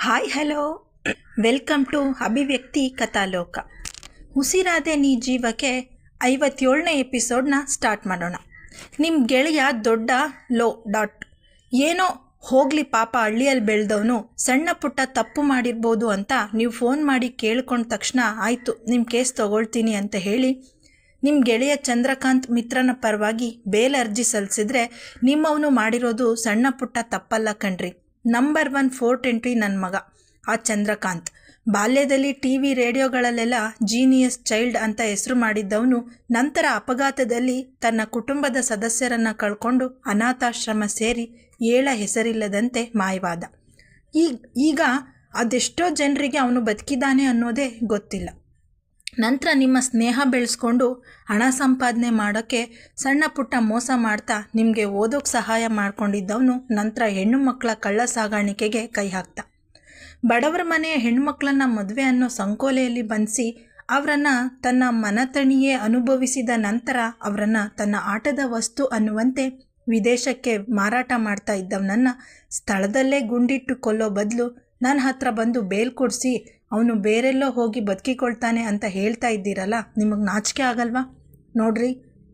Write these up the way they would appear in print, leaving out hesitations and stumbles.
Hi hello, welcome to ಅಭಿವ್ಯಕ್ತಿ ಕಥಾಲೋಕ. ಉಸಿರಾದೆ ನೀ ಜೀವಕ್ಕೆ 57ನೇ ಎಪಿಸೋಡ್ನ ಸ್ಟಾರ್ಟ್ ಮಾಡೋಣ. ನಿಮ್ಮ ಗೆಳೆಯ ದೊಡ್ಡ ಏನೋ ಹೋಗಲಿ ಪಾಪ, ಹಳ್ಳಿಯಲ್ಲಿ ಬೆಳೆದವನು ಸಣ್ಣ ಪುಟ್ಟ ತಪ್ಪು ಮಾಡಿರ್ಬೋದು ಅಂತ ನೀವು ಫೋನ್ ಮಾಡಿ ಕೇಳ್ಕೊಂಡ ತಕ್ಷಣ ಆಯಿತು ನಿಮ್ಮ ಕೇಸ್ ತೊಗೊಳ್ತೀನಿ ಅಂತ ಹೇಳಿ ನಿಮ್ಮ ಗೆಳೆಯ ಚಂದ್ರಕಾಂತ್ ಮಿತ್ರನ ಪರವಾಗಿ ಬೇಲ್ ಅರ್ಜಿ ಸಲ್ಲಿಸಿದ್ರೆ ನಿಮ್ಮವನು ಮಾಡಿರೋದು ಸಣ್ಣ ಪುಟ್ಟ ತಪ್ಪಲ್ಲ ಕಣ್ರಿ. ನಂಬರ್ 1 ಫೋರ್ಟ್ ಎಂಟ್ರಿ ನನ್ನ ಮಗ ಆ ಚಂದ್ರಕಾಂತ್. ಬಾಲ್ಯದಲ್ಲಿ TV ರೇಡಿಯೋಗಳಲ್ಲೆಲ್ಲ ಜೀನಿಯಸ್ ಚೈಲ್ಡ್ ಅಂತ ಹೆಸರು ಮಾಡಿದ್ದವನು ನಂತರ ಅಪಘಾತದಲ್ಲಿ ತನ್ನ ಕುಟುಂಬದ ಸದಸ್ಯರನ್ನು ಕಳ್ಕೊಂಡು ಅನಾಥಾಶ್ರಮ ಸೇರಿ ಹೆಸರಿಲ್ಲದಂತೆ ಮಾಯವಾದ. ಈಗ ಅದೆಷ್ಟೋ ಜನರಿಗೆ ಅವನು ಬದುಕಿದ್ದಾನೆ ಅನ್ನೋದೇ ಗೊತ್ತಿಲ್ಲ. ನಂತರ ನಿಮ್ಮ ಸ್ನೇಹ ಬೆಳೆಸ್ಕೊಂಡು ಹಣ ಸಂಪಾದನೆ ಮಾಡೋಕ್ಕೆ ಸಣ್ಣ ಪುಟ್ಟ ಮೋಸ ಮಾಡ್ತಾ ನಿಮಗೆ ಓದೋಕ್ಕೆ ಸಹಾಯ ಮಾಡ್ಕೊಂಡಿದ್ದವನು ನಂತರ ಹೆಣ್ಣು ಮಕ್ಕಳ ಕಳ್ಳ ಸಾಗಾಣಿಕೆಗೆ ಕೈ ಹಾಕ್ತ. ಬಡವರ ಮನೆಯ ಹೆಣ್ಣುಮಕ್ಕಳನ್ನು ಮದುವೆ ಅನ್ನೋ ಸಂಕೋಲೆಯಲ್ಲಿ ಬಂಧಿಸಿ ಅವರನ್ನು ತನ್ನ ಮನತಣಿಯೇ ಅನುಭವಿಸಿದ ನಂತರ ಅವರನ್ನು ತನ್ನ ಆಟದ ವಸ್ತು ಅನ್ನುವಂತೆ ವಿದೇಶಕ್ಕೆ ಮಾರಾಟ ಮಾಡ್ತಾ ಇದ್ದವನನ್ನು ಸ್ಥಳದಲ್ಲೇ ಗುಂಡಿಟ್ಟು ಕೊಲ್ಲೋ ಬದಲು ನನ್ನ ಹತ್ರ ಬಂದು ಬೇಲ್ ಕೊಡಿಸಿ ಅವನು ಬೇರೆಲ್ಲೋ ಹೋಗಿ ಬದುಕಿಕೊಳ್ತಾನೆ ಅಂತ ಹೇಳ್ತಾ ಇದ್ದೀರಲ್ಲ, ನಿಮಗೆ ನಾಚಿಕೆ ಆಗಲ್ವಾ? ನೋಡ್ರಿ,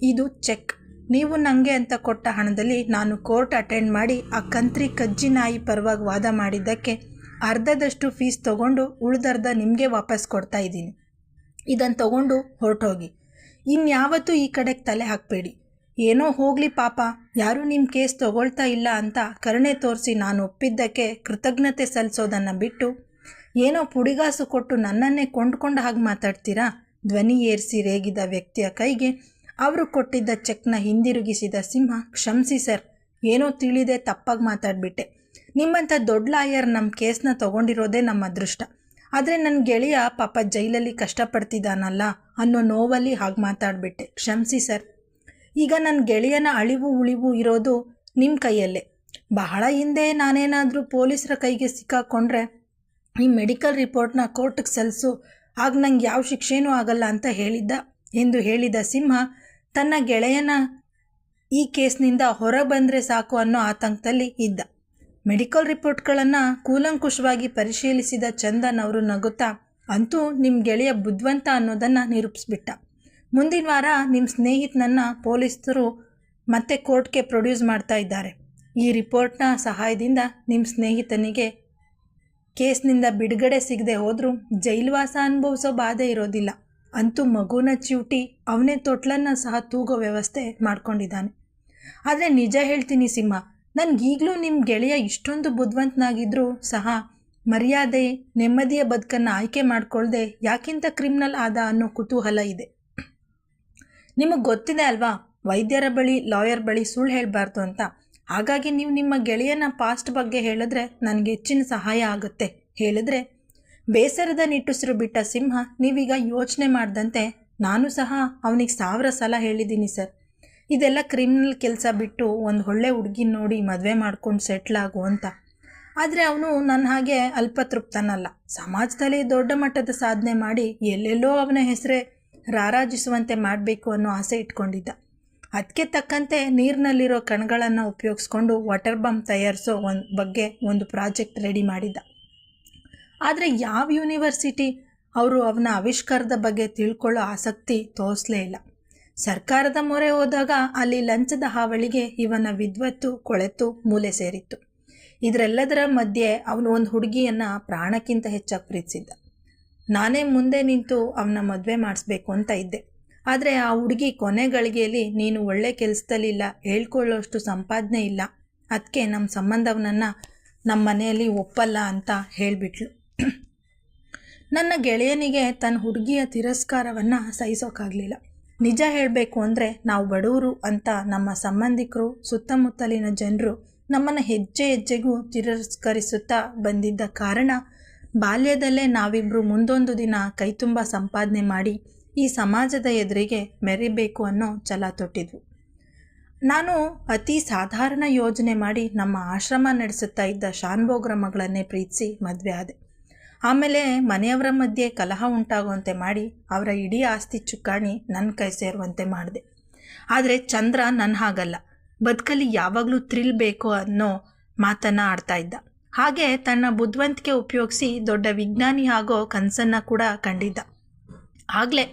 ಇದು ಚೆಕ್. ನೀವು ನನಗೆ ಅಂತ ಕೊಟ್ಟ ಹಣದಲ್ಲಿ ನಾನು ಕೋರ್ಟ್ ಅಟೆಂಡ್ ಮಾಡಿ ಆ ಕಂತ್ರಿ ಕಜ್ಜಿ ನಾಯಿ ಪರವಾಗಿ ವಾದ ಮಾಡಿದ್ದಕ್ಕೆ ಅರ್ಧದಷ್ಟು ಫೀಸ್ ತೊಗೊಂಡು ಉಳಿದರ್ಧ ನಿಮಗೆ ವಾಪಸ್ ಕೊಡ್ತಾ ಇದ್ದೀನಿ. ಇದನ್ನು ತೊಗೊಂಡು ಹೊರಟೋಗಿ. ಇನ್ಯಾವತ್ತೂ ಈ ಕಡೆಗೆ ತಲೆ ಹಾಕಬೇಡಿ. ಏನೋ ಹೋಗಲಿ ಪಾಪ, ಯಾರೂ ನಿಮ್ಮ ಕೇಸ್ ತೊಗೊಳ್ತಾ ಇಲ್ಲ ಅಂತ ಕರುಣೆ ತೋರಿಸಿ ನಾನು ಒಪ್ಪಿದ್ದಕ್ಕೆ ಕೃತಜ್ಞತೆ ಸಲ್ಲಿಸೋದನ್ನು ಬಿಟ್ಟು ಏನೋ ಪುಡಿಗಾಸು ಕೊಟ್ಟು ನನ್ನನ್ನೇ ಕೊಂಡ್ಕೊಂಡ ಹಾಗೆ ಮಾತಾಡ್ತೀರಾ? ಧ್ವನಿ ಏರಿಸಿ ರೇಗಿದ ವ್ಯಕ್ತಿಯ ಕೈಗೆ ಅವರು ಕೊಟ್ಟಿದ್ದ ಚೆಕ್ನ ಹಿಂದಿರುಗಿಸಿದ ಸಿಂಹ, ಕ್ಷಮಿಸಿ ಸರ್, ಏನೋ ತಿಳಿದೆ ತಪ್ಪಾಗಿ ಮಾತಾಡಿಬಿಟ್ಟೆ. ನಿಮ್ಮಂಥ ದೊಡ್ಡ ಲಾಯರ್ ನಮ್ಮ ಕೇಸ್ನ ತೊಗೊಂಡಿರೋದೇ ನಮ್ಮ ಅದೃಷ್ಟ. ಆದರೆ ನನ್ನ ಗೆಳೆಯ ಪಾಪ ಜೈಲಲ್ಲಿ ಕಷ್ಟಪಡ್ತಿದ್ದಾನಲ್ಲ ಅನ್ನೋ ನೋವಲ್ಲಿ ಹಾಗೆ ಮಾತಾಡಿಬಿಟ್ಟೆ, ಕ್ಷಮಿಸಿ ಸರ್. ಈಗ ನನ್ನ ಗೆಳೆಯನ ಅಳಿವು ಉಳಿವು ಇರೋದು ನಿಮ್ಮ ಕೈಯಲ್ಲೇ. ಬಹಳ ಹಿಂದೆ ನಾನೇನಾದರೂ ಪೊಲೀಸರ ಕೈಗೆ ಸಿಕ್ಕಾಕೊಂಡ್ರೆ ನಿಮ್ಮ ಮೆಡಿಕಲ್ ರಿಪೋರ್ಟ್ನ ಕೋರ್ಟ್ಗೆ ಸಲ್ಲಿಸು, ಆಗ ನಂಗೆ ಯಾವ ಶಿಕ್ಷೆನೂ ಆಗಲ್ಲ ಅಂತ ಹೇಳಿದ ಸಿಂಹ ತನ್ನ ಗೆಳೆಯನ ಈ ಕೇಸ್ನಿಂದ ಹೊರ ಬಂದರೆ ಸಾಕು ಅನ್ನೋ ಆತಂಕದಲ್ಲಿ ಇದ್ದ. ಮೆಡಿಕಲ್ ರಿಪೋರ್ಟ್ಗಳನ್ನು ಕೂಲಂಕುಷವಾಗಿ ಪರಿಶೀಲಿಸಿದ ಚಂದನ್ ಅವರು ನಗುತ್ತಾ, ಅಂತೂ ನಿಮ್ಮ ಗೆಳೆಯ ಬುದ್ಧಿವಂತ ಅನ್ನೋದನ್ನು ನಿರೂಪಿಸ್ಬಿಟ್ಟ. ಮುಂದಿನ ವಾರ ನಿಮ್ಮ ಸ್ನೇಹಿತನನ್ನು ಪೊಲೀಸರು ಮತ್ತೆ ಕೋರ್ಟ್ಗೆ ಪ್ರೊಡ್ಯೂಸ್ ಮಾಡ್ತಾ ಇದ್ದಾರೆ. ಈ ರಿಪೋರ್ಟ್ನ ಸಹಾಯದಿಂದ ನಿಮ್ಮ ಸ್ನೇಹಿತನಿಗೆ ಕೇಸ್ನಿಂದ ಬಿಡುಗಡೆ ಸಿಗದೆ ಹೋದರೂ ಜೈಲುವಾಸ ಅನುಭವಿಸೋ ಬಾಧೆ ಇರೋದಿಲ್ಲ. ಅಂತೂ ಮಗುನ ಚಿವುಟಿ ಅವನೇ ತೊಟ್ಲನ್ನು ಸಹ ತೂಗೋ ವ್ಯವಸ್ಥೆ ಮಾಡ್ಕೊಂಡಿದ್ದಾನೆ. ಆದರೆ ನಿಜ ಹೇಳ್ತೀನಿ ಸಿಂಹ, ನನಗೀಗಲೂ ನಿಮ್ಮ ಗೆಳೆಯ ಇಷ್ಟೊಂದು ಬುದ್ಧಿವಂತನಾಗಿದ್ದರೂ ಸಹ ಮರ್ಯಾದೆ ನೆಮ್ಮದಿಯ ಬದುಕನ್ನು ಆಯ್ಕೆ ಮಾಡಿಕೊಳ್ಳದೆ ಯಾಕಿಂತ ಕ್ರಿಮಿನಲ್ ಆದ ಅನ್ನೋ ಕುತೂಹಲ ಇದೆ. ನಿಮಗೆ ಗೊತ್ತಿದೆ ಅಲ್ವಾ, ವೈದ್ಯರ ಬಳಿ ಲಾಯರ್ ಬಳಿ ಸುಳ್ಳು ಹೇಳಬಾರ್ದು ಅಂತ. ಹಾಗಾಗಿ ನೀವು ನಿಮ್ಮ ಗೆಳೆಯನ ಪಾಸ್ಟ್ ಬಗ್ಗೆ ಹೇಳಿದ್ರೆ ನನಗೆ ಹೆಚ್ಚಿನ ಸಹಾಯ ಆಗುತ್ತೆ. ಹೇಳಿದ್ರೆ ಬೇಸರದ ನಿಟ್ಟುಸಿರು ಬಿಟ್ಟ ಸಿಂಹ, ನೀವೀಗ ಯೋಚನೆ ಮಾಡ್ದಂತೆ ನಾನು ಸಹ ಅವನಿಗೆ 1000 ಸಲ ಹೇಳಿದ್ದೀನಿ ಸರ್, ಇದೆಲ್ಲ ಕ್ರಿಮಿನಲ್ ಕೆಲಸ ಬಿಟ್ಟು ಒಂದು ಒಳ್ಳೆ ಹುಡುಗಿನ ನೋಡಿ ಮದುವೆ ಮಾಡ್ಕೊಂಡು ಸೆಟ್ಲ್ ಆಗು ಅಂತ. ಆದರೆ ಅವನು ನನ್ನ ಹಾಗೆ ಅಲ್ಪತೃಪ್ತನಲ್ಲ. ಸಮಾಜದಲ್ಲಿ ದೊಡ್ಡ ಮಟ್ಟದ ಸಾಧನೆ ಮಾಡಿ ಎಲ್ಲೆಲ್ಲೋ ಅವನ ಹೆಸರೇ ರಾರಾಜಿಸುವಂತೆ ಮಾಡಬೇಕು ಅನ್ನೋ ಆಸೆ ಇಟ್ಕೊಂಡಿದ್ದ. ಅದಕ್ಕೆ ತಕ್ಕಂತೆ ನೀರಿನಲ್ಲಿರೋ ಕಣಗಳನ್ನು ಉಪಯೋಗಿಸ್ಕೊಂಡು ವಾಟರ್ ಬಾಂಬ್ ತಯಾರಿಸೋ ಬಗ್ಗೆ ಒಂದು ಪ್ರಾಜೆಕ್ಟ್ ರೆಡಿ ಮಾಡಿದ್ದ. ಆದರೆ ಯಾವ ಯೂನಿವರ್ಸಿಟಿ ಅವರು ಅವನ ಆವಿಷ್ಕಾರದ ಬಗ್ಗೆ ತಿಳ್ಕೊಳ್ಳೋ ಆಸಕ್ತಿ ತೋರಿಸಲೇ ಇಲ್ಲ. ಸರ್ಕಾರದ ಮೊರೆ ಹೋದಾಗ ಅಲ್ಲಿ ಲಂಚದ ಹಾವಳಿಗೆ ಇವನ ವಿದ್ವತ್ತು ಕೊಳೆತು ಮೂಲೆ ಸೇರಿತ್ತು. ಇದರೆಲ್ಲದರ ಮಧ್ಯೆ ಅವನು ಒಂದು ಹುಡುಗಿಯನ್ನು ಪ್ರಾಣಕ್ಕಿಂತ ಹೆಚ್ಚಾಗಿ ಪ್ರೀತಿಸಿದ್ದ. ನಾನೇ ಮುಂದೆ ನಿಂತು ಅವನ ಮದುವೆ ಮಾಡಿಸ್ಬೇಕು ಅಂತ ಇದ್ದೆ. ಆದರೆ ಆ ಹುಡುಗಿ ಕೊನೆ ಗಳಿಗೆಯಲ್ಲಿ ನೀನು ಒಳ್ಳೆ ಕೆಲಸದಲ್ಲಿಲ್ಲ, ಹೇಳ್ಕೊಳ್ಳೋಷ್ಟು ಸಂಪಾದನೆ ಇಲ್ಲ, ಅದಕ್ಕೆ ನಮ್ಮ ಸಂಬಂಧವನ್ನ ನಮ್ಮ ಮನೆಯಲ್ಲಿ ಒಪ್ಪಲ್ಲ ಅಂತ ಹೇಳಿಬಿಟ್ಲು. ನನ್ನ ಗೆಳೆಯನಿಗೆ ತನ್ನ ಹುಡುಗಿಯ ತಿರಸ್ಕಾರವನ್ನು ಸಹಿಸೋಕ್ಕಾಗಲಿಲ್ಲ. ನಿಜ ಹೇಳಬೇಕು ಅಂದರೆ ನಾವು ಬಡವರು ಅಂತ ನಮ್ಮ ಸಂಬಂಧಿಕರು ಸುತ್ತಮುತ್ತಲಿನ ಜನರು ನಮ್ಮನ್ನು ಹೆಜ್ಜೆ ಹೆಜ್ಜೆಗೂ ತಿರಸ್ಕರಿಸುತ್ತಾ ಬಂದಿದ್ದ ಕಾರಣ ಬಾಲ್ಯದಲ್ಲೇ ನಾವಿಬ್ಬರು ಮುಂದೊಂದು ದಿನ ಕೈತುಂಬ ಸಂಪಾದನೆ ಮಾಡಿ ಈ ಸಮಾಜದ ಎದುರಿಗೆ ಮೆರಿಬೇಕು ಅನ್ನೋ ಛಲ ತೊಟ್ಟಿದ್ವು. ನಾನು ಅತಿ ಸಾಧಾರಣ ಯೋಜನೆ ಮಾಡಿ ನಮ್ಮ ಆಶ್ರಮ ನಡೆಸುತ್ತಾ ಇದ್ದ ಶಾನ್ಭೋಗ್ರ ಮಗಳನ್ನೇ ಪ್ರೀತಿಸಿ ಮದುವೆ ಆದೆ. ಆಮೇಲೆ ಮನೆಯವರ ಮಧ್ಯೆ ಕಲಹ ಉಂಟಾಗುವಂತೆ ಮಾಡಿ ಅವರ ಇಡೀ ಆಸ್ತಿ ಚುಕ್ಕಾಣಿ ನನ್ನ ಕೈ ಸೇರುವಂತೆ ಮಾಡಿದೆ. ಆದರೆ ಚಂದ್ರ ನನ್ನ ಹಾಗಲ್ಲ, ಬದುಕಲ್ಲಿ ಯಾವಾಗಲೂ ಥ್ರಿಲ್ ಬೇಕು ಅನ್ನೋ ಮಾತನ್ನು ಆಡ್ತಾ ಇದ್ದ. ಹಾಗೆ ತನ್ನ ಬುದ್ಧಿವಂತಿಕೆ ಉಪಯೋಗಿಸಿ ದೊಡ್ಡ ವಿಜ್ಞಾನಿ ಆಗೋ ಕನಸನ್ನು ಕೂಡ ಕಂಡಿದ್ದ. ಆಗಲೇ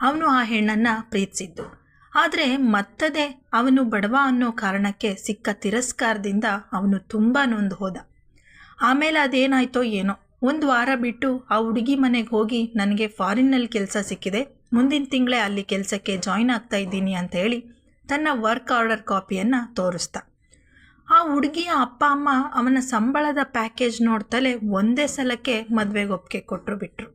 ಅವನು ಆ ಹೆಣ್ಣನ್ನು ಪ್ರೀತಿಸಿದ್ದು. ಆದರೆ ಮತ್ತದೇ ಅವನು ಬಡವ ಅನ್ನೋ ಕಾರಣಕ್ಕೆ ಸಿಕ್ಕ ತಿರಸ್ಕಾರದಿಂದ ಅವನು ತುಂಬ ನೊಂದು ಹೋದ. ಆಮೇಲೆ ಅದೇನಾಯ್ತೋ ಏನೋ, ಒಂದು ವಾರ ಬಿಟ್ಟು ಆ ಹುಡುಗಿ ಮನೆಗೆ ಹೋಗಿ ನನಗೆ ಫಾರಿನ್ನಲ್ಲಿ ಕೆಲಸ ಸಿಕ್ಕಿದೆ, ಮುಂದಿನ ತಿಂಗಳೇ ಅಲ್ಲಿ ಕೆಲಸಕ್ಕೆ ಜಾಯಿನ್ ಆಗ್ತಾ ಇದ್ದೀನಿ ಅಂತ ಹೇಳಿ ತನ್ನ ವರ್ಕ್ ಆರ್ಡರ್ ಕಾಪಿಯನ್ನು ತೋರಿಸ್ದ. ಆ ಹುಡುಗಿಯ ಅಪ್ಪ ಅಮ್ಮ ಅವನ ಸಂಬಳದ ಪ್ಯಾಕೇಜ್ ನೋಡ್ತಲೇ ಒಂದೇ ಸಲಕ್ಕೆ ಮದುವೆಗೆ ಒಪ್ಪಿಗೆ ಕೊಟ್ಟರು ಬಿಟ್ಟರು.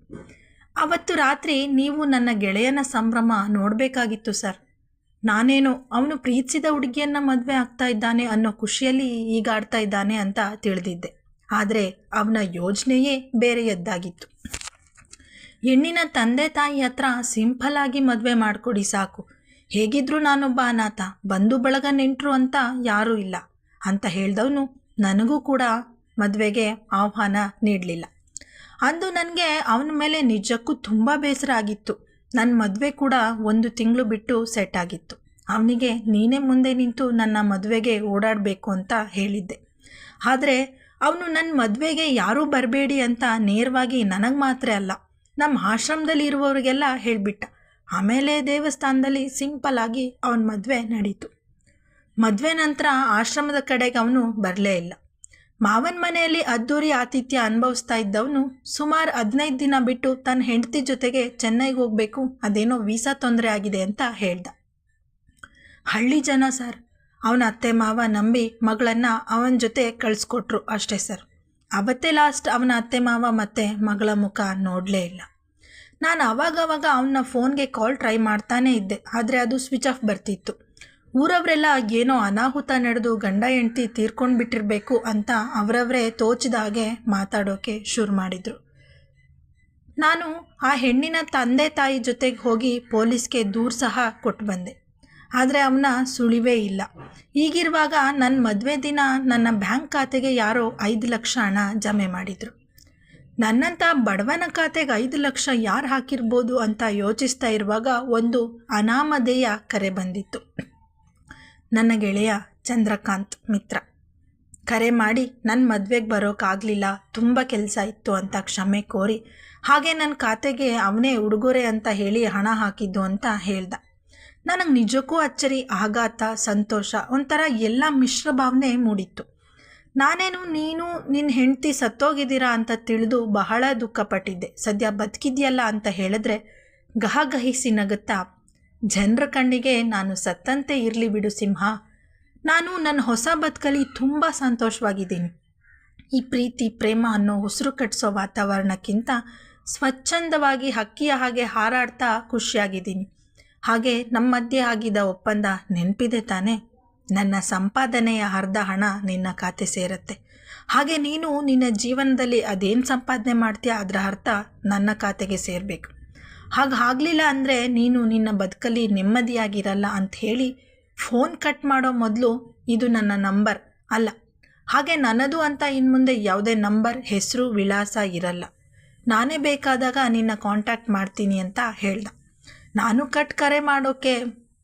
ಅವತ್ತು ರಾತ್ರಿ ನೀವು ನನ್ನ ಗೆಳೆಯನ ಸಂಭ್ರಮ ನೋಡಬೇಕಾಗಿತ್ತು ಸರ್. ನಾನೇನು ಅವನು ಪ್ರೀತಿಸಿದ ಹುಡುಗಿಯನ್ನು ಮದುವೆ ಆಗ್ತಾ ಇದ್ದಾನೆ ಅನ್ನೋ ಖುಷಿಯಲ್ಲಿ ಈಗಾಡ್ತಾ ಇದ್ದಾನೆ ಅಂತ ತಿಳಿದಿದ್ದೆ. ಆದರೆ ಅವನ ಯೋಚನೆಯೇ ಬೇರೆಯದ್ದಾಗಿತ್ತು. ಹೆಣ್ಣಿನ ತಂದೆ ತಾಯಿ ಹತ್ರ ಸಿಂಪಲ್ಲಾಗಿ ಮದುವೆ ಮಾಡಿಕೊಡಿ ಸಾಕು, ಹೇಗಿದ್ರೂ ನಾನೊಬ್ಬ ಅನಾಥ, ಬಂಧು ಬಳಗ ನೆಂಟರು ಅಂತ ಯಾರೂ ಇಲ್ಲ ಅಂತ ಹೇಳಿದವನು ನನಗೂ ಕೂಡ ಮದುವೆಗೆ ಆಹ್ವಾನ ನೀಡಲಿಲ್ಲ. ಅಂದು ನನಗೆ ಅವನ ಮೇಲೆ ನಿಜಕ್ಕೂ ತುಂಬ ಬೇಸರ ಆಗಿತ್ತು. ನನ್ನ ಮದುವೆ ಕೂಡ 1 ತಿಂಗಳು ಬಿಟ್ಟು ಸೆಟ್ ಆಗಿತ್ತು. ಅವನಿಗೆ ನೀನೇ ಮುಂದೆ ನಿಂತು ನನ್ನ ಮದುವೆಗೆ ಓಡಾಡಬೇಕು ಅಂತ ಹೇಳಿದ್ದೆ. ಆದರೆ ಅವನು ನನ್ನ ಮದುವೆಗೆ ಯಾರೂ ಬರಬೇಡಿ ಅಂತ ನೇರವಾಗಿ ನನಗೆ ಮಾತ್ರ ಅಲ್ಲ, ನಮ್ಮ ಆಶ್ರಮದಲ್ಲಿ ಇರುವವರಿಗೆಲ್ಲ ಹೇಳಿಬಿಟ್ಟ. ಆಮೇಲೆ ದೇವಸ್ಥಾನದಲ್ಲಿ ಸಿಂಪಲ್ಲಾಗಿ ಅವನ ಮದುವೆ ನಡೀತು. ಮದುವೆ ನಂತರ ಆಶ್ರಮದ ಕಡೆಗೆ ಅವನು ಬರಲೇ ಇಲ್ಲ. ಮಾವನ ಮನೆಯಲ್ಲಿ ಅದ್ದೂರಿ ಆತಿಥ್ಯ ಅನುಭವಿಸ್ತಾ ಇದ್ದವನು ಸುಮಾರು 15 ದಿನ ಬಿಟ್ಟು ತನ್ನ ಹೆಂಡತಿ ಜೊತೆಗೆ ಚೆನ್ನೈಗೆ ಹೋಗಬೇಕು, ಅದೇನೋ ವೀಸಾ ತೊಂದರೆ ಆಗಿದೆ ಅಂತ ಹೇಳ್ದ. ಹಳ್ಳಿ ಜನ ಸರ್, ಅವನ ಅತ್ತೆ ಮಾವ ನಂಬಿ ಮಗಳನ್ನು ಅವನ ಜೊತೆ ಕಳಿಸ್ಕೊಟ್ರು ಅಷ್ಟೇ ಸರ್. ಅವತ್ತೇ ಲಾಸ್ಟ್ ಅವನ ಅತ್ತೆ ಮಾವ ಮತ್ತು ಮಗಳ ಮುಖ ನೋಡಲೇ ಇಲ್ಲ. ನಾನು ಆವಾಗವಾಗ ಅವನ ಫೋನ್ಗೆ ಕಾಲ್ ಟ್ರೈ ಮಾಡ್ತಾನೇ ಇದ್ದೆ, ಆದರೆ ಅದು ಸ್ವಿಚ್ ಆಫ್ ಬರ್ತಿತ್ತು. ಊರವರೆಲ್ಲ ಏನೋ ಅನಾಹುತ ನಡೆದು ಗಂಡ ಹೆಂಡತಿ ತೀರ್ಕೊಂಡು ಬಿಟ್ಟಿರಬೇಕು ಅಂತ ಅವರವರೇ ತೋಚಿದ ಹಾಗೆ ಮಾತಾಡೋಕ್ಕೆ ಶುರು ಮಾಡಿದರು. ನಾನು ಆ ಹೆಣ್ಣಿನ ತಂದೆ ತಾಯಿ ಜೊತೆಗೆ ಹೋಗಿ ಪೊಲೀಸ್ಗೆ ದೂರು ಸಹ ಕೊಟ್ಟು ಬಂದೆ. ಆದರೆ ಅವನ ಸುಳಿವೇ ಇಲ್ಲ. ಹೀಗಿರುವಾಗ ನನ್ನ ಮದುವೆ ದಿನ ನನ್ನ ಬ್ಯಾಂಕ್ ಖಾತೆಗೆ ಯಾರೋ 5 ಲಕ್ಷ ಹಣ ಜಮೆ ಮಾಡಿದರು. ನನ್ನಂಥ ಬಡವನ ಖಾತೆಗೆ 5 ಲಕ್ಷ ಯಾರು ಹಾಕಿರ್ಬೋದು ಅಂತ ಯೋಚಿಸ್ತಾ ಇರುವಾಗ ಒಂದು ಅನಾಮಧೇಯ ಕರೆ ಬಂದಿತ್ತು. ನನ್ನ ಗೆಳೆಯ ಚಂದ್ರಕಾಂತ್ ಮಿತ್ರ ಕರೆ ಮಾಡಿ ನನ್ನ ಮದುವೆಗೆ ಬರೋಕ್ಕಾಗಲಿಲ್ಲ, ತುಂಬ ಕೆಲಸ ಇತ್ತು ಅಂತ ಕ್ಷಮೆ ಕೋರಿ, ಹಾಗೆ ನನ್ನ ಖಾತೆಗೆ ಅವನೇ ಉಡುಗೊರೆ ಅಂತ ಹೇಳಿ ಹಣ ಹಾಕಿದ್ದು ಅಂತ ಹೇಳ್ದ. ನನಗೆ ನಿಜಕ್ಕೂ ಅಚ್ಚರಿ, ಆಘಾತ, ಸಂತೋಷ, ಒಂಥರ ಎಲ್ಲ ಮಿಶ್ರ ಭಾವನೆ ಮೂಡಿತ್ತು. ನಾನೇನು ನೀನು ನಿನ್ನ ಹೆಂಡತಿ ಸತ್ತೋಗಿದ್ದೀರಾ ಅಂತ ತಿಳಿದು ಬಹಳ ದುಃಖಪಟ್ಟಿದ್ದೆ. ಸದ್ಯ ಬದುಕಿದ್ಯಲ್ಲ ಅಂತ ಹೇಳಿದ್ರೆ ಗಹಗಹಿಸಿ ನಗುತ್ತಾ, ಜನರ ಕಣ್ಣಿಗೆ ನಾನು ಸತ್ತಂತೆ ಇರಲಿ ಬಿಡು ಸಿಂಹ, ನಾನು ನನ್ನ ಹೊಸ ಬದುಕಲ್ಲಿ ತುಂಬ ಸಂತೋಷವಾಗಿದ್ದೀನಿ. ಈ ಪ್ರೀತಿ ಪ್ರೇಮ ಅನ್ನೋ ಉಸಿರು ಕಟ್ಟಿಸೋ ವಾತಾವರಣಕ್ಕಿಂತ ಸ್ವಚ್ಛಂದವಾಗಿ ಹಕ್ಕಿಯ ಹಾಗೆ ಹಾರಾಡ್ತಾ ಖುಷಿಯಾಗಿದ್ದೀನಿ. ಹಾಗೆ ನಮ್ಮ ಮಧ್ಯೆ ಆಗಿದ್ದ ಒಪ್ಪಂದ ನೆನಪಿದೆ ತಾನೇ? ನನ್ನ ಸಂಪಾದನೆಯ ಅರ್ಧ ಹಣ ನಿನ್ನ ಖಾತೆ ಸೇರುತ್ತೆ. ಹಾಗೆ ನೀನು ನಿನ್ನ ಜೀವನದಲ್ಲಿ ಅದೇನು ಸಂಪಾದನೆ ಮಾಡ್ತೀಯ ಅದರ ಅರ್ಥ ನನ್ನ ಖಾತೆಗೆ ಸೇರಬೇಕು. ಹಾಗಾಗಲಿಲ್ಲ ಅಂದರೆ ನೀನು ನಿನ್ನ ಬದುಕಲ್ಲಿ ನೆಮ್ಮದಿಯಾಗಿರಲ್ಲ ಅಂತ ಹೇಳಿ ಫೋನ್ ಕಟ್ ಮಾಡೋ ಮೊದಲು ಇದು ನನ್ನ ನಂಬರ್ ಅಲ್ಲ, ಹಾಗೆ ನನ್ನದು ಅಂತ ಇನ್ಮುಂದೆ ಯಾವುದೇ ನಂಬರ್, ಹೆಸರು, ವಿಳಾಸ ಇರಲ್ಲ. ನಾನೇ ಬೇಕಾದಾಗ ನಿನ್ನ ಕಾಂಟ್ಯಾಕ್ಟ್ ಮಾಡ್ತೀನಿ ಅಂತ ಹೇಳ್ದ. ನಾನು ಕರೆ ಮಾಡೋಕ್ಕೆ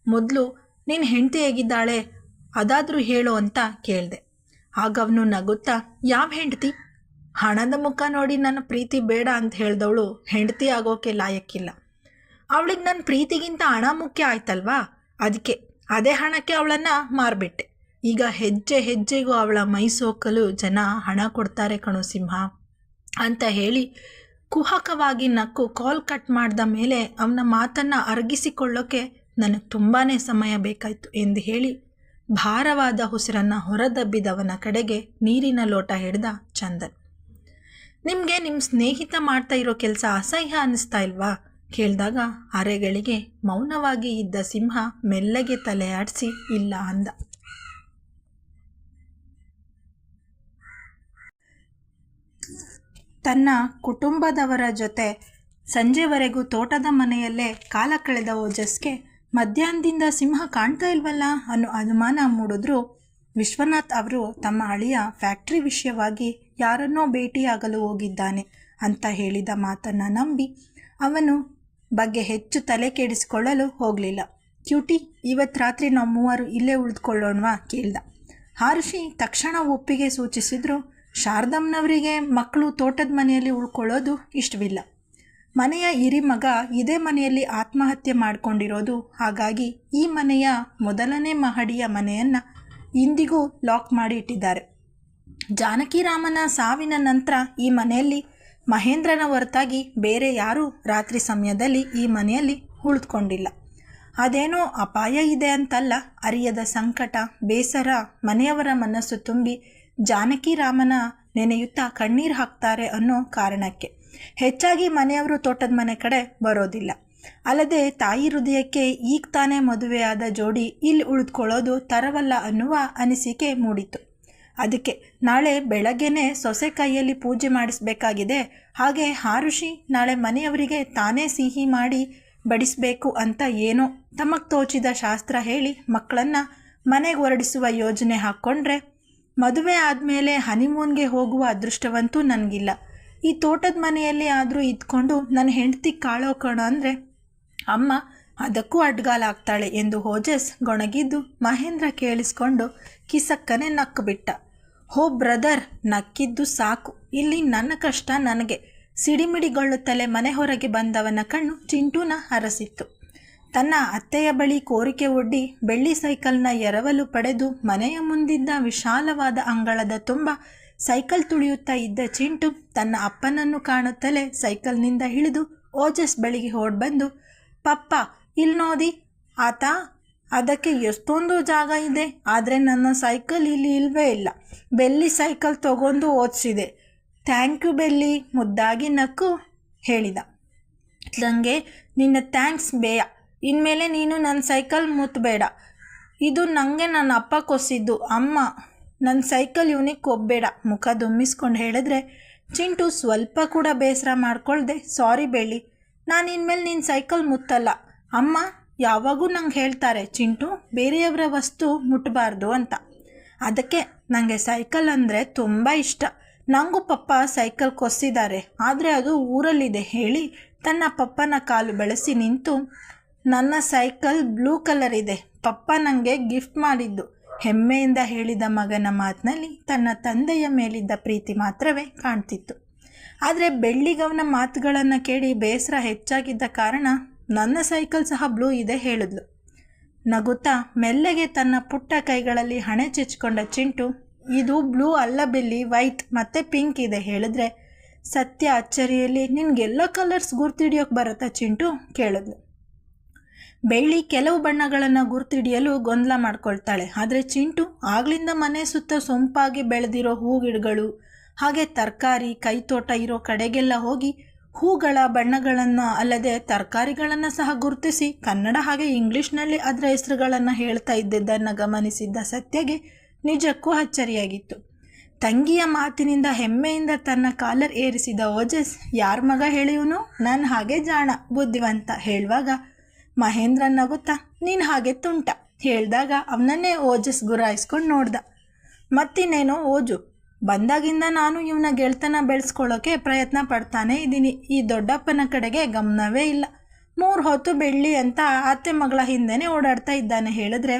ಮೊದಲು ನಿನ್ನ ಹೆಂಡತಿ ಹೇಗಿದ್ದಾಳೆ ಅದಾದರೂ ಹೇಳು ಅಂತ ಕೇಳಿದೆ. ಆಗ ಅವನು ನಗುತ್ತಾ, ಯಾವ ಹೆಂಡತಿ? ಹಣದ ಮುಖ ನೋಡಿ ನನ್ನ ಪ್ರೀತಿ ಬೇಡ ಅಂತ ಹೇಳ್ದವಳು ಹೆಂಡತಿ ಆಗೋಕ್ಕೆ ಲಾಯಕ್ಕಿಲ್ಲ. ಅವಳಿಗೆ ನನ್ನ ಪ್ರೀತಿಗಿಂತ ಹಣ ಮುಖ್ಯ ಆಯ್ತಲ್ವಾ, ಅದಕ್ಕೆ ಅದೇ ಹಣಕ್ಕೆ ಅವಳನ್ನು ಮಾರಿಬಿಟ್ಟೆ. ಈಗ ಹೆಜ್ಜೆ ಹೆಜ್ಜೆಗೂ ಅವಳ ಮೈ ಸೋಕಲು ಜನ ಹಣ ಕೊಡ್ತಾರೆ ಕಣೋ ಸಿಂಹ ಅಂತ ಹೇಳಿ ಕುಹಕವಾಗಿ ನಕ್ಕು ಕಾಲ್ ಕಟ್ ಮಾಡಿದ ಮೇಲೆ ಅವನ ಮಾತನ್ನು ಅರಗಿಸಿಕೊಳ್ಳೋಕ್ಕೆ ನನಗೆ ತುಂಬಾ ಸಮಯ ಬೇಕಾಯಿತು ಎಂದು ಹೇಳಿ ಭಾರವಾದ ಉಸಿರನ್ನು ಹೊರದಬ್ಬಿದವನ ಕಡೆಗೆ ನೀರಿನ ಲೋಟ ಹಿಡ್ದ ಚಂದನ್. ನಿಮಗೆ ನಿಮ್ಮ ಸ್ನೇಹಿತ ಮಾಡ್ತಾ ಇರೋ ಕೆಲಸ ಅಸಹ್ಯ ಅನ್ನಿಸ್ತಾ ಇಲ್ವಾ ಕೇಳಿದಾಗ ಅರೆಗಳಿಗೆ ಮೌನವಾಗಿ ಇದ್ದ ಸಿಂಹ ಮೆಲ್ಲಗೆ ತಲೆ ಆಡಿಸಿ ಇಲ್ಲ ಅಂದ. ತನ್ನ ಕುಟುಂಬದವರ ಜೊತೆ ಸಂಜೆವರೆಗೂ ತೋಟದ ಮನೆಯಲ್ಲೇ ಕಾಲ ಕಳೆದ ಓಜಸ್ಗೆ ಮಧ್ಯಾಹ್ನದಿಂದ ಸಿಂಹ ಕಾಣ್ತಾ ಇಲ್ವಲ್ಲ ಅನ್ನೋ ಅನುಮಾನ ಮೂಡಿದ್ರು ವಿಶ್ವನಾಥ್ ಅವರು ತಮ್ಮ ಅಳಿಯ ಫ್ಯಾಕ್ಟ್ರಿ ವಿಷಯವಾಗಿ ಯಾರನ್ನೋ ಭೇಟಿಯಾಗಲು ಹೋಗಿದ್ದಾನೆ ಅಂತ ಹೇಳಿದ ಮಾತನ್ನು ನಂಬಿ ಅವನು ಬಗ್ಗೆ ಹೆಚ್ಚು ತಲೆ ಕೆಡಿಸಿಕೊಳ್ಳಲು ಹೋಗಲಿಲ್ಲ. ಕ್ಯೂಟಿ, ಇವತ್ತು ರಾತ್ರಿ ನಾವು 3 ಇಲ್ಲೇ ಉಳಿದುಕೊಳ್ಳೋಣವಾ ಕೇಳ್ದ. ಆರುಷಿ ತಕ್ಷಣ ಒಪ್ಪಿಗೆ ಸೂಚಿಸಿದ್ರು. ಶಾರದಮ್ಮನವರಿಗೆ ಮಕ್ಕಳು ತೋಟದ ಮನೆಯಲ್ಲಿ ಉಳ್ಕೊಳ್ಳೋದು ಇಷ್ಟವಿಲ್ಲ. ಮನೆಯ ಹಿರಿ ಮಗ ಇದೇ ಮನೆಯಲ್ಲಿ ಆತ್ಮಹತ್ಯೆ ಮಾಡಿಕೊಂಡಿರೋದು, ಹಾಗಾಗಿ ಈ ಮನೆಯ ಮೊದಲನೇ ಮಹಡಿಯ ಮನೆಯನ್ನು ಇಂದಿಗೂ ಲಾಕ್ ಮಾಡಿ ಇಟ್ಟಿದ್ದಾರೆ. ಜಾನಕಿರಾಮನ ಸಾವಿನ ನಂತರ ಈ ಮನೆಯಲ್ಲಿ ಮಹೇಂದ್ರನ ಹೊರತಾಗಿ ಬೇರೆ ಯಾರೂ ರಾತ್ರಿ ಸಮಯದಲ್ಲಿ ಈ ಮನೆಯಲ್ಲಿ ಉಳಿದುಕೊಂಡಿಲ್ಲ. ಅದೇನೋ ಅಪಾಯ ಇದೆ ಅಂತಲ್ಲ, ಅರಿಯದ ಸಂಕಟ, ಬೇಸರ ಮನೆಯವರ ಮನಸ್ಸು ತುಂಬಿ ಜಾನಕಿರಾಮನ ನೆನೆಯುತ್ತಾ ಕಣ್ಣೀರು ಹಾಕ್ತಾರೆ ಅನ್ನೋ ಕಾರಣಕ್ಕೆ ಹೆಚ್ಚಾಗಿ ಮನೆಯವರು ತೋಟದ ಮನೆ ಕಡೆ ಬರೋದಿಲ್ಲ. ಅಲ್ಲದೆ ತಾಯಿ ಹೃದಯಕ್ಕೆ ಈಗ ತಾನೇ ಮದುವೆಯಾದ ಜೋಡಿ ಇಲ್ಲಿ ಉಳಿದುಕೊಳ್ಳೋದು ತರವಲ್ಲ ಅನ್ನುವ ಅನಿಸಿಕೆ ಮೂಡಿತು. ಅದಕ್ಕೆ ನಾಳೆ ಬೆಳಗ್ಗೆನೇ ಸೊಸೆ ಕೈಯಲ್ಲಿ ಪೂಜೆ ಮಾಡಿಸಬೇಕಾಗಿದೆ. ಹಾಗೆ ಹಾರುಷಿ ನಾಳೆ ಮನೆಯವರಿಗೆ ತಾನೇ ಸಿಹಿ ಮಾಡಿ ಬಡಿಸಬೇಕು ಅಂತ ಏನೋ ತಮಗೆ ತೋಚಿದ ಶಾಸ್ತ್ರ ಹೇಳಿ ಮಕ್ಕಳನ್ನು ಮನೆಗೆ ಹೊರಡಿಸುವ ಯೋಜನೆ ಹಾಕ್ಕೊಂಡ್ರೆ, ಮದುವೆ ಆದಮೇಲೆ ಹನಿಮೂನ್ಗೆ ಹೋಗುವ ಅದೃಷ್ಟವಂತೂ ನನಗಿಲ್ಲ. ಈ ತೋಟದ ಮನೆಯಲ್ಲಿ ಆದರೂ ಇದ್ಕೊಂಡು ನನ್ನ ಹೆಂಡತಿ ಕಾಳೋಕೋಣ ಅಂದರೆ ಅಮ್ಮ ಅದಕ್ಕೂ ಅಡ್ಗಾಲ ಆಗ್ತಾಳೆ ಎಂದು ಓಜಸ್ ಗೊಣಗಿದ್ದು ಮಹೇಂದ್ರ ಕೇಳಿಸ್ಕೊಂಡು ಕಿಸಕ್ಕನೆ ನಕ್ಕು ಬಿಟ್ಟ. ಹೋ ಬ್ರದರ್, ನಕ್ಕಿದ್ದು ಸಾಕು, ಇಲ್ಲಿ ನನ್ನ ಕಷ್ಟ ನನಗೆ. ಸಿಡಿಮಿಡಿಗೊಳ್ಳುತ್ತಲೇ ಮನೆ ಹೊರಗೆ ಬಂದವನ ಕಣ್ಣು ಚಿಂಟೂನ ಹರಸಿತ್ತು. ತನ್ನ ಅತ್ತೆಯ ಬಳಿ ಕೋರಿಕೆ ಒಡ್ಡಿ ಬೆಳ್ಳಿ ಸೈಕಲ್ನ ಎರವಲು ಪಡೆದು ಮನೆಯ ಮುಂದಿದ್ದ ವಿಶಾಲವಾದ ಅಂಗಳದ ತುಂಬ ಸೈಕಲ್ ತುಳಿಯುತ್ತಾ ಇದ್ದ ಚಿಂಟು ತನ್ನ ಅಪ್ಪನನ್ನು ಕಾಣುತ್ತಲೇ ಸೈಕಲ್ನಿಂದ ಇಳಿದು ಓಜಸ್ ಬಳಿಗೆ ಓಡ್ಬಂದು, ಪಪ್ಪ ಇಲ್ಲಿ ನೋಡಿ ಆತ, ಅದಕ್ಕೆ ಎಷ್ಟೊಂದು ಜಾಗ ಇದೆ, ಆದರೆ ನನ್ನ ಸೈಕಲ್ ಇಲ್ಲಿ ಇಲ್ವೇ ಇಲ್ಲ. ಬೆಳ್ಳಿ ಸೈಕಲ್ ತಗೊಂಡು ಓದಿಸಿದೆ. ಥ್ಯಾಂಕ್ ಯು ಬೆಳ್ಳಿ, ಮುದ್ದಾಗಿ ನಕ್ಕು ಹೇಳಿದ. ನನಗೆ ನಿನ್ನ ಥ್ಯಾಂಕ್ಸ್ ಬೇಯ, ಇನ್ಮೇಲೆ ನೀನು ನನ್ನ ಸೈಕಲ್ ಮುತ್ತಬೇಡ. ಇದು ನನಗೆ ನನ್ನ ಅಪ್ಪ ಕೊಸಿದ್ದು. ಅಮ್ಮ, ನನ್ನ ಸೈಕಲ್ ಇವನಿಗೆ ಕೊಬ್ಬೇಡ, ಮುಖ ದುಮ್ಮಿಸ್ಕೊಂಡು ಹೇಳಿದ್ರೆ ಚಿಂಟು ಸ್ವಲ್ಪ ಕೂಡ ಬೇಸರ ಮಾಡ್ಕೊಳ್ದೆ, ಸಾರಿ ಬೆಳ್ಳಿ, ನಾನು ಇನ್ಮೇಲೆ ನಿನ್ನ ಸೈಕಲ್ ಮುತ್ತಲ್ಲ. ಅಮ್ಮ ಯಾವಾಗೂ ನಂಗೆ ಹೇಳ್ತಾರೆ ಚಿಂಟು ಬೇರೆಯವರ ವಸ್ತು ಮುಟ್ಟಬಾರ್ದು ಅಂತ. ಅದಕ್ಕೆ ನನಗೆ ಸೈಕಲ್ ಅಂದರೆ ತುಂಬ ಇಷ್ಟ. ನನಗೂ ಪಪ್ಪ ಸೈಕಲ್ ಕೊಸಿದ್ದಾರೆ, ಆದರೆ ಅದು ಊರಲ್ಲಿದೆ ಹೇಳಿ ತನ್ನ ಪಪ್ಪನ ಕಾಲು ಬೆಳೆಸಿ ನಿಂತು, ನನ್ನ ಸೈಕಲ್ ಬ್ಲೂ ಕಲರ್ ಇದೆ, ಪಪ್ಪ ನನಗೆ ಗಿಫ್ಟ್ ಮಾಡಿದ್ದು ಹೆಮ್ಮೆಯಿಂದ ಹೇಳಿದ ಮಗನ ಮಾತಿನಲ್ಲಿ ತನ್ನ ತಂದೆಯ ಮೇಲಿದ್ದ ಪ್ರೀತಿ ಮಾತ್ರವೇ ಕಾಣ್ತಿತ್ತು. ಆದರೆ ಬೆಳ್ಳಿಗವನ ಮಾತುಗಳನ್ನು ಕೇಳಿ ಬೇಸರ ಹೆಚ್ಚಾಗಿದ್ದ ಕಾರಣ ನನ್ನ ಸೈಕಲ್ ಸಹ ಬ್ಲೂ ಇದೆ ಹೇಳಿದ್ಲು. ನಗುತ್ತಾ ಮೆಲ್ಲಗೆ ತನ್ನ ಪುಟ್ಟ ಕೈಗಳಲ್ಲಿ ಹಣೆ ಚೆಚ್ಕೊಂಡ ಚಿಂಟು, ಇದು ಬ್ಲೂ ಅಲ್ಲ ಬೆಳ್ಳಿ, ವೈಟ್ ಮತ್ತು ಪಿಂಕ್ ಇದೆ ಹೇಳಿದ್ರೆ, ಸತ್ಯ ಅಚ್ಚರಿಯಲ್ಲಿ ನಿನಗೆಲ್ಲ ಕಲರ್ಸ್ ಗುರ್ತಿಡಿಯೋಕೆ ಬರುತ್ತಾ ಚಿಂಟು ಕೇಳಿದ್ಲು. ಬೆಳ್ಳಿ ಕೆಲವು ಬಣ್ಣಗಳನ್ನು ಗುರ್ತಿಡಿಯಲು ಗೊಂದಲ ಮಾಡ್ಕೊಳ್ತಾಳೆ. ಆದರೆ ಚಿಂಟು ಆಗ್ಲಿಂದ ಮನೆ ಸುತ್ತ ಸೊಂಪಾಗಿ ಬೆಳೆದಿರೋ ಹೂಗಿಡಗಳು ಹಾಗೆ ತರಕಾರಿ ಕೈತೋಟ ಇರೋ ಕಡೆಗೆಲ್ಲ ಹೋಗಿ ಹೂಗಳ ಬಣ್ಣಗಳನ್ನು ಅಲ್ಲದೆ ತರಕಾರಿಗಳನ್ನು ಸಹ ಗುರುತಿಸಿ ಕನ್ನಡ ಹಾಗೆ ಇಂಗ್ಲೀಷ್ನಲ್ಲಿ ಅದರ ಹೆಸರುಗಳನ್ನು ಹೇಳ್ತಾ ಇದ್ದಿದ್ದನ್ನು ಗಮನಿಸಿದ್ದ ಸತ್ಯಗೆ ನಿಜಕ್ಕೂ ಅಚ್ಚರಿಯಾಗಿತ್ತು. ತಂಗಿಯ ಮಾತಿನಿಂದ ಹೆಮ್ಮೆಯಿಂದ ತನ್ನ ಕಾಲರ್ ಏರಿಸಿದ ಓಜಸ್, ಯಾರ ಮಗ ಹೇಳಿಯವನು, ನಾನು ಹಾಗೆ ಜಾಣ ಬುದ್ಧಿವಂತ ಹೇಳುವಾಗ ಮಹೇಂದ್ರ ನಗುತ್ತಾ, ನೀನು ಹಾಗೆ ತುಂಟ ಹೇಳಿದಾಗ ಅವನನ್ನೇ ಓಜಸ್ ಗುರಾಯಿಸ್ಕೊಂಡು ನೋಡ್ದ. ಮತ್ತಿನ್ನೇನೋ ಓಜು, ಬಂದಾಗಿಂದ ನಾನು ಇವನ ಗೆಳ್ತನ ಬೆಳೆಸ್ಕೊಳ್ಳೋಕೆ ಪ್ರಯತ್ನ ಪಡ್ತಾನೇ ಇದ್ದೀನಿ. ಈ ದೊಡ್ಡಪ್ಪನ ಕಡೆಗೆ ಗಮನವೇ ಇಲ್ಲ. 3 ಹೊತ್ತು ಬೆಳ್ಳಿ ಅಂತ ಅತ್ತೆ ಮಗಳ ಹಿಂದೆನೇ ಓಡಾಡ್ತಾ ಇದ್ದಾನೆ ಹೇಳಿದ್ರೆ,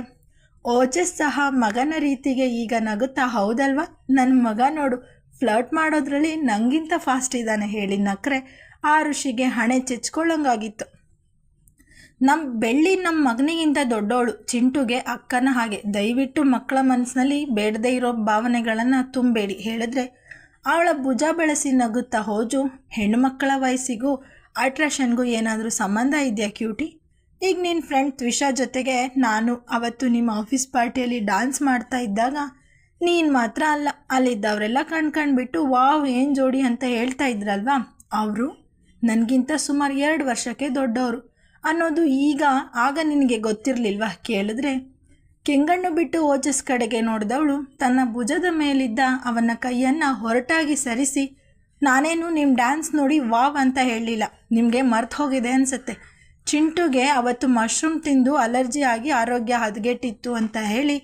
ಓಜಸ್ ಸಹ ಮಗನ ರೀತಿಗೆ ಈಗ ನಗುತ್ತಾ, ಹೌದಲ್ವಾ, ನನ್ನ ಮಗ ನೋಡು ಫ್ಲರ್ಟ್ ಮಾಡೋದ್ರಲ್ಲಿ ನನಗಿಂತ ಫಾಸ್ಟ್ ಇದ್ದಾನೆ ಹೇಳಿ ನಕ್ರೆ ಆ ಋಷಿಗೆ ಹಣೆ ಚೆಚ್ಕೊಳ್ಳೋಂಗಾಗಿತ್ತು. ಬೆಳ್ಳಿ ನಮ್ಮ ಮಗನಿಗಿಂತ ದೊಡ್ಡವಳು, ಚಿಂಟುಗೆ ಅಕ್ಕನ ಹಾಗೆ, ದಯವಿಟ್ಟು ಮಕ್ಕಳ ಮನಸ್ಸಿನಲ್ಲಿ ಬೇಡದೇ ಇರೋ ಭಾವನೆಗಳನ್ನು ತುಂಬಬೇಡಿ ಹೇಳಿದ್ರೆ ಅವಳ ಭುಜ ಬೆಳೆಸಿ ನಗುತ್ತಾ, ಹೋಜು, ಹೆಣ್ಣುಮಕ್ಕಳ ವಯಸ್ಸಿಗೂ ಅಟ್ರಾಕ್ಷನ್ಗೂ ಏನಾದರೂ ಸಂಬಂಧ ಇದೆಯಾ ಕ್ಯೂಟಿ? ಈಗ ನಿನ್ನ ಫ್ರೆಂಡ್ ತ್ವಿಷಾ ಜೊತೆಗೆ ನಾನು ಅವತ್ತು ನಿಮ್ಮ ಆಫೀಸ್ ಪಾರ್ಟಿಯಲ್ಲಿ ಡ್ಯಾನ್ಸ್ ಮಾಡ್ತಾ ಇದ್ದಾಗ ನೀನು ಮಾತ್ರ ಅಲ್ಲ, ಅಲ್ಲಿದ್ದವರೆಲ್ಲ ಕಣ್ಬಿಟ್ಟು ವಾವ್ ಏನು ಜೋಡಿ ಅಂತ ಹೇಳ್ತಾ ಇದ್ರಲ್ವಾ, ಅವರು ನನಗಿಂತ ಸುಮಾರು 2 ವರ್ಷಕ್ಕೆ ದೊಡ್ಡವರು ಅನ್ನೋದು ಆಗ ನಿನಗೆ ಗೊತ್ತಿರಲಿಲ್ವಾ ಕೇಳಿದ್ರೆ, ಕೆಂಗಣ್ಣು ಬಿಟ್ಟು ಓಜಸ್ ಕಡೆಗೆ ನೋಡಿದವಳು ತನ್ನ ಭುಜದ ಮೇಲಿದ್ದ ಅವನ ಕೈಯನ್ನು ಹೊರಟಾಗಿ ಸರಿಸಿ, ನಾನೇನು ನಿಮ್ಮ ಡ್ಯಾನ್ಸ್ ನೋಡಿ ವಾವ್ ಅಂತ ಹೇಳಲಿಲ್ಲ, ನಿಮಗೆ ಮರ್ತು ಹೋಗಿದೆ ಅನಿಸುತ್ತೆ. ಚಿಂಟುಗೆ ಅವತ್ತು ಮಶ್ರೂಮ್ ತಿಂದು ಅಲರ್ಜಿ ಆಗಿ ಆರೋಗ್ಯ ಹದಗೆಟ್ಟಿತ್ತು ಅಂತ ಹೇಳಿ,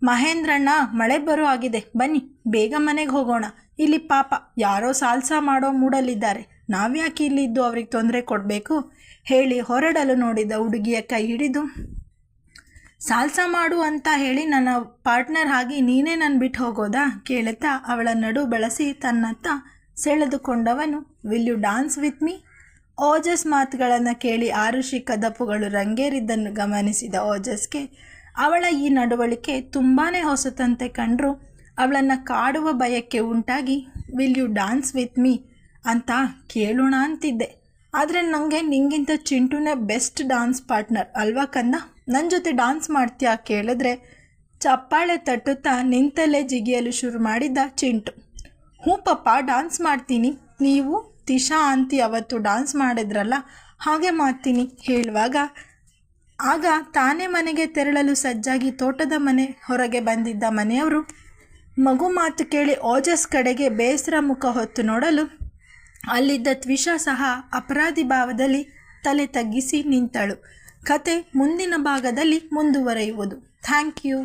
ಮಹೇಂದ್ರಣ್ಣ ಮಳೆ ಬರೋ ಆಗಿದೆ, ಬನ್ನಿ ಬೇಗ ಮನೆಗೆ ಹೋಗೋಣ, ಇಲ್ಲಿ ಪಾಪ ಯಾರೋ ಸಾಲ್ಸಾ ಮಾಡೋ ಮೂಡಲ್ಲಿದ್ದಾರೆ, ನಾವ್ಯಾಕೆ ಇಲ್ಲಿದ್ದು ಅವ್ರಿಗೆ ತೊಂದರೆ ಕೊಡಬೇಕು ಹೇಳಿ ಹೊರಡಲು ನೋಡಿದ ಹುಡುಗಿಯ ಕೈ ಹಿಡಿದು ಸಾಲ್ಸ ಮಾಡು ಅಂತ ಹೇಳಿ ನನ್ನ ಪಾರ್ಟ್ನರ್ ಆಗಿ ನೀನೇ ನನ್ನ ಬಿಟ್ಟು ಹೋಗೋದಾ ಕೇಳುತ್ತಾ ಅವಳ ನಡು ಬಳಸಿ ತನ್ನತ್ತ ಸೆಳೆದುಕೊಂಡವನು. Will you dance with me? Ojas ಮಾತುಗಳನ್ನು ಕೇಳಿ ಆರುಷಿ ಕದಪುಗಳು ರಂಗೇರಿದ್ದನ್ನು ಗಮನಿಸಿದ ಓಜಸ್ಗೆ ಅವಳ ಈ ನಡವಳಿಕೆ ತುಂಬಾ ಹೊಸತಂತೆ ಕಂಡರೂ ಅವಳನ್ನು ಕಾಡುವ ಬಯಕೆ ಉಂಟಾಗಿ will you dance with me ಅಂತ ಕೇಳೋಣ ಅಂತಿದ್ದೆ. ಆದರೆ ನನಗೆ ನಿಂಗಿಂತ ಚಿಂಟುನೇ ಬೆಸ್ಟ್ ಡಾನ್ಸ್ ಪಾರ್ಟ್ನರ್ ಅಲ್ವಾ ಕಂದ? ನನ್ನ ಜೊತೆ ಡಾನ್ಸ್ ಮಾಡ್ತೀಯಾ ಕೇಳಿದ್ರೆ ಚಪ್ಪಾಳೆ ತಟ್ಟುತ್ತಾ ನಿಂತಲ್ಲೇ ಜಿಗಿಯಲು ಶುರು ಮಾಡಿದ್ದ ಚಿಂಟು. ಹ್ಞೂ ಪಪ್ಪ, ಡಾನ್ಸ್ ಮಾಡ್ತೀನಿ. ನೀವು ತಿಶಾ ಆಂಟಿ ಅವತ್ತು ಡಾನ್ಸ್ ಮಾಡಿದ್ರಲ್ಲ, ಹಾಗೆ ಮಾಡ್ತೀನಿ ಹೇಳುವಾಗ ಆಗ ತಾನೇ ಮನೆಗೆ ತೆರಳಲು ಸಜ್ಜಾಗಿ ತೋಟದ ಮನೆ ಹೊರಗೆ ಬಂದಿದ್ದ ಮನೆಯವರು ಮಗು ಮಾತು ಕೇಳಿ ಓಜಸ್ ಕಡೆಗೆ ಬೇಸರ ಮುಖ ಹೊತ್ತು ನೋಡಲು ಅಲ್ಲಿದ್ದ ತ್ವಿಷಾ ಸಹ ಅಪರಾಧಿ ಭಾವದಲ್ಲಿ ತಲೆ ತಗ್ಗಿಸಿ ನಿಂತಳು. ಕತೆ ಮುಂದಿನ ಭಾಗದಲ್ಲಿ ಮುಂದುವರಿಯುವುದು. Thank you.